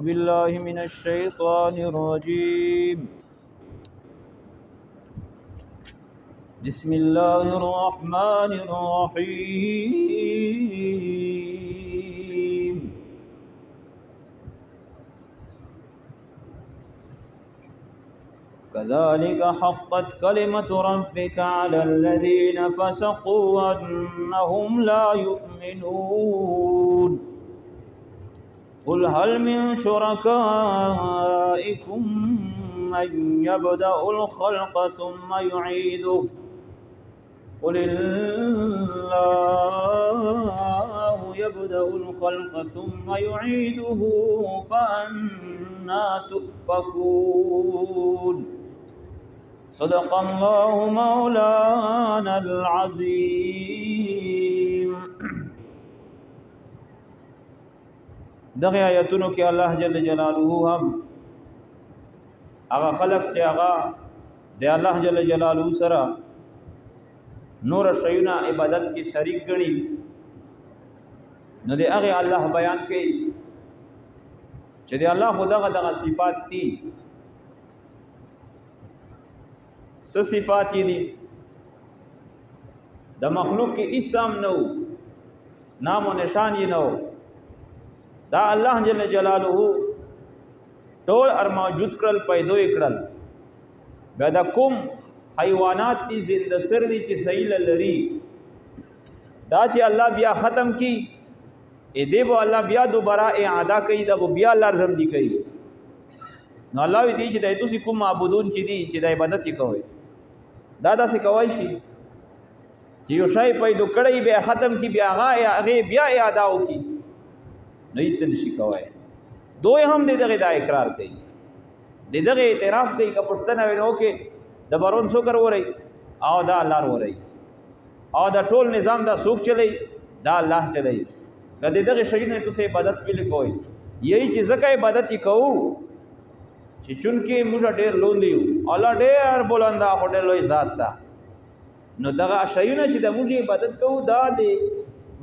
بالله من الشيطان الرجيم. بسم الله الرحمن الرحيم. كذلك حقت كلمة ربك على الذين فسقوا أنهم لا يؤمنون. قل هل من شركائكم من يبدأ الخلق ثم يعيده قل الله يبدأ الخلق ثم يعيده فأنى تؤفكون. صدق الله مولانا العظيم. دغه آیتونو کې الله جل جلاله هم هغه خلق چې هغه د الله جل جلاله سره نور شیونه عبادت کې شریک ګڼي، نو د هغه الله بیان کوي چې د الله خدغه صفات دي. څه صفات دي؟ د مخلوق کې اسم نو، نام و نشان یې نو، دا الله جل جلاله ټول ار موجود کړل، پیدا کړل. بیا دا کوم حیوانات دي زنده سر دي چې صحیح لري، دا چې الله بیا ختم کی دې به الله بیا دوباره اعاده کوي، دا به بیا الله رحم دي کوي. نو الله وی دي چې د تاسو کوم معبودون چې دي چې د عبادت یې کوي، دا داسې کوي شي چې یو شی پیدا کړی بیا ختم کی، بیا هغه بیا اعاده وکي، نو هیڅ نشي کوي. دوی هم دغه دا اقرار کوي، دغه اعتراف کوي که پښتنه وینو کې د بارون سو کر وری او دا الله وری او دا ټول نظام دا سوق چلی، دا الله چلی. کله دغه شی نه تاسو عبادت ویل کوئ، یہی چې زکه عبادت یې کوو چې چونکې موږ ډېر لوندیو، الله ډېر بلندا هډه لوی ذات تا. نو دغه شیونه چې د موږ عبادت کوو دا دی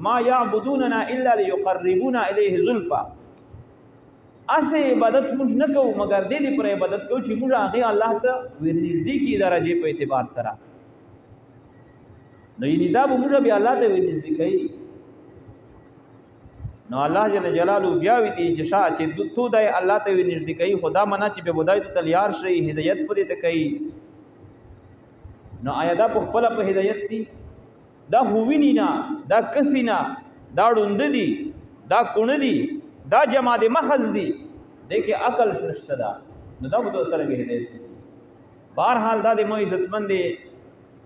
ما یعبدوننا الا ليقربونا الیه زلفا. اسه عبادت موږ نه کوو مگر دې پر عبادت کوو چې موږ هغه الله ته ورنږدې کی درجه په اعتبار سره. نو یی دا به موږ بیا الله ته ورنږدې کوي. نو الله جل جلاله بیا وی تی چې شاه چې تو دای الله ته ورنږدې کوي، خدا منا چې به بدای ته تلیار شي هدایت پدې ته کوي. نو آیا دا په خپل په هدایت دي؟ دا هوینی نه، دا کسی نه، دا ډوند دي، دا کون دي، دا جماعت مخز دي، دغه عقل نشته دا. نو دا به سره به هدایت. بهرحال دا د مو عزتمند دي،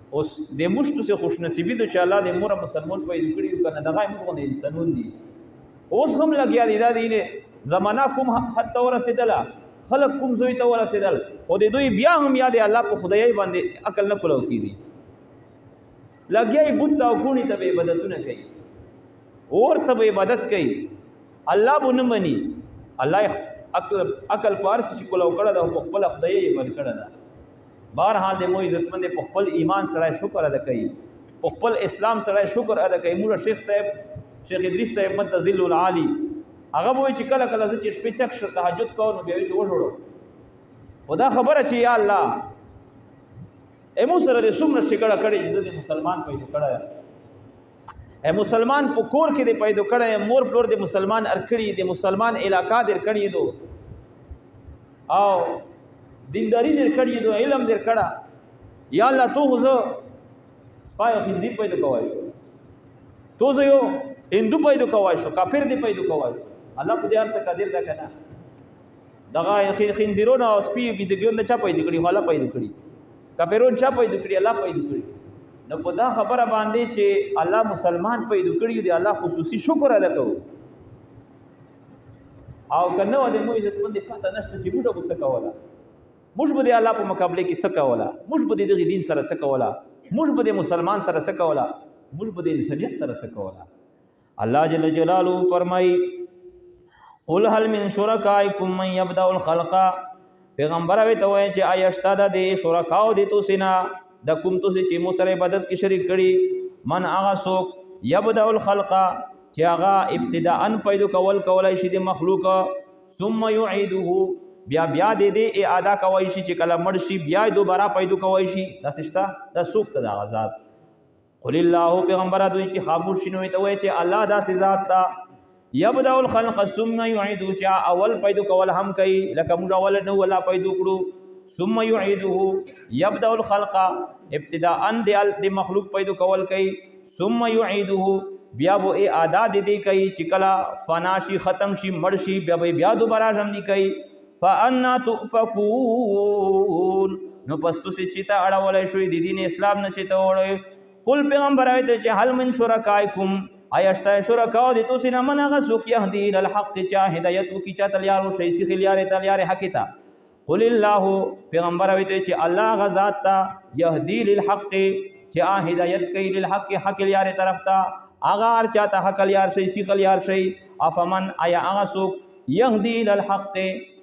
اوس د مشتو سے خوش نصیبی دو چې الله د مور مسلمان پیدا کړی کنه، دغه موږ نه انسانون دي. اوس هم لګیا دي دا دینه زمانہ کوم حتی ورسېدله، خلق کوم زوی ته ورسېدل، خو د دوی بیا هم یاد الله په خدای باندې عقل نه کولو کیږي. لګیای بوت او کونی ته عبادتونه کوي، اور ته عبادت کوي، الله به نه مني. الله عقل پارس چې کولو کړه د خپل خدای یې بل کړه دا. بهرحال د مو عزتمند په خپل ایمان سره شکر ادا کوي، په خپل اسلام سره شکر ادا کوي. موږ شیخ صاحب شیخ ادریس صاحب متذل العالی هغه وایي چې کله کله چې شپې چک تهجد کوو نو بیا چې وښړو خدا خبره چې یا الله امو سره د څومره شکړه کړي چې د مسلمان پیدا کړه، مسلمان په کور کې د پیدا کړه، مور پلور د مسلمان ارکړي، د مسلمان علاقہ در کړي دو او دینداری در کړي دو، علم در کړه. یا الله تو زه پای هندي پیدا کوای شو، تو زه یو هندو پیدا کوای شو، کافر دی پیدا کوای شو. الله په دې ارته قادر ده کنه. دغه خنزیرونه او سپي بيزګون نه چا پیدا کړي، خلا پیدا کړي، کافرون چا پیدا کړي، الله پیدا کړي. نو په دا خبره باندې چې الله مسلمان پیدا کړی دی، الله خصوصي شکر ادا کوو. او کنه د مو عزت باندې پته نشته چې موږ به څه کوله، موږ به د الله په مقابله کې څه کوله، موږ به د دین سره څه کوله، موږ به د مسلمان سره څه کوله، موږ به د انسانیت سره څه کوله. الله جل جلاله فرمای قل هل من شرکائکم من یبدأ الخلق. پیغمبر وی ته وایي چې آیا شته د شرکاو دي تو سینا د کوم تو چې مو سره عبادت کې شریک کړي، من هغه څوک یبدأ الخلق چې هغه ابتداء پیدا کولای شي د مخلوق، ثم يعيده بیا دې اعاده کوي شي چې کله مړ شي بیا دوباره پیدا کوي شي دا سشتا دا سوک ته دا ذات قل الله پیغمبر دوی چې خاموش شنو ته وایي چې الله دا ذات تا يبدأ الخلق ثم يعيده چې اول پیدا کول هم کوي لکه موږ اول نو ولا پیدا کړو ثم يعيده يبدأ الخلق ابتداء د مخلوق پیدا کول کوي ثم يعيده بیا وو اعاده دې کوي چې کله فنا شي ختم شي مړ شي بیا دوباره هم دي کوي فانا تؤفكون نو پستو سي چیتا اړولای شوې د دین اسلام نه چیتا وړي قل پیغمبر ایت چې هل من شرکائکم ایشتا شرکاء د تو سینه من هغه سوک يهدي الحق چا هدایت کی چا تلیارو شي سي خلیار حقیقت قل الله پیغمبر ایت چې الله غزاد تا يهدي للحق چا هدایت کوي للحق حق لیار طرف تا اگر چاته حق لیار شي سي خلیار شي افمن ایا هغه سوک يهدي للحق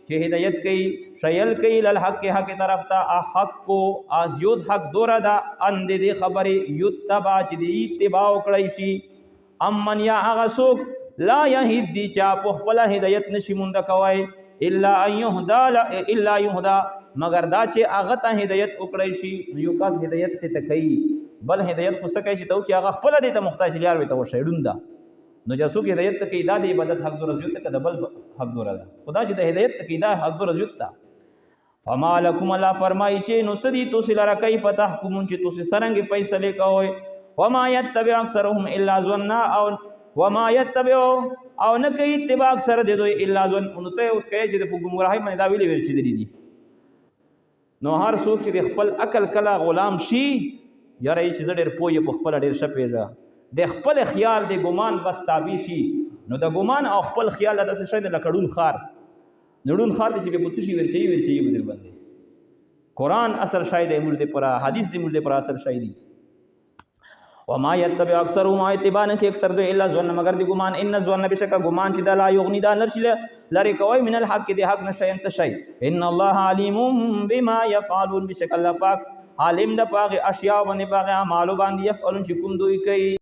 چې هدایت کوي شیل کوي للحق حق طرف ته حق کو ازیود حق دورا دا ان دې خبره یتبع چې دې اتباع کړی شي امن یا هغه څوک لا یهدی چا په خپل هدایت نشي مونږ کوي الا یهدا مگر دا چې هغه ته هدایت وکړی شي یو کس هدایت ته کوي بل هدایت خو څه کوي چې تو چې هغه خپل دې ته محتاج لیار وي ته وشیډون دا نو جاسو کې هدایت ته کې دا د عبادت حق دور رجوت ته بل حق دور ده خدا چې د هدایت ته کې دا حق دور رجوت ته فما لكم الله فرمایي چې نو سدي تو سلاره کیف تحکمون چې تو سرنګ فیصله کوي وما يتبع اکثرهم الا ظن او وما يتبع او نه کوي اتباع اکثر د دوی الا ظن نو ته اوس کوي چې په ګمراهي باندې دا ویلي ورچې دي نو هر څوک چې خپل عقل کلا غلام شي یا رئیس زړه پوي په خپل ډیر شپېژه د خپل خیال د ګمان بس تابع شي نو د ګمان او خپل خیال د څه شي د لکړون خار نړون خار چې په پوتشي ورچي بدر باندې قران اثر شاید موږ د پرا حدیث د موږ د پرا اثر شاید وما يتبع اکثرهم اتباع نه اکثر د الا ظن مگر د ګمان ان ظن بشک ګمان چې د لا یغنی د نرشل لری کوي من الحق د حق نشي انت شي ان الله علیم بما يفعلون بشک الله پاک عالم د پاغه اشیاء باندې پاغه اعمال باندې يفعلون چې کوم دوی کوي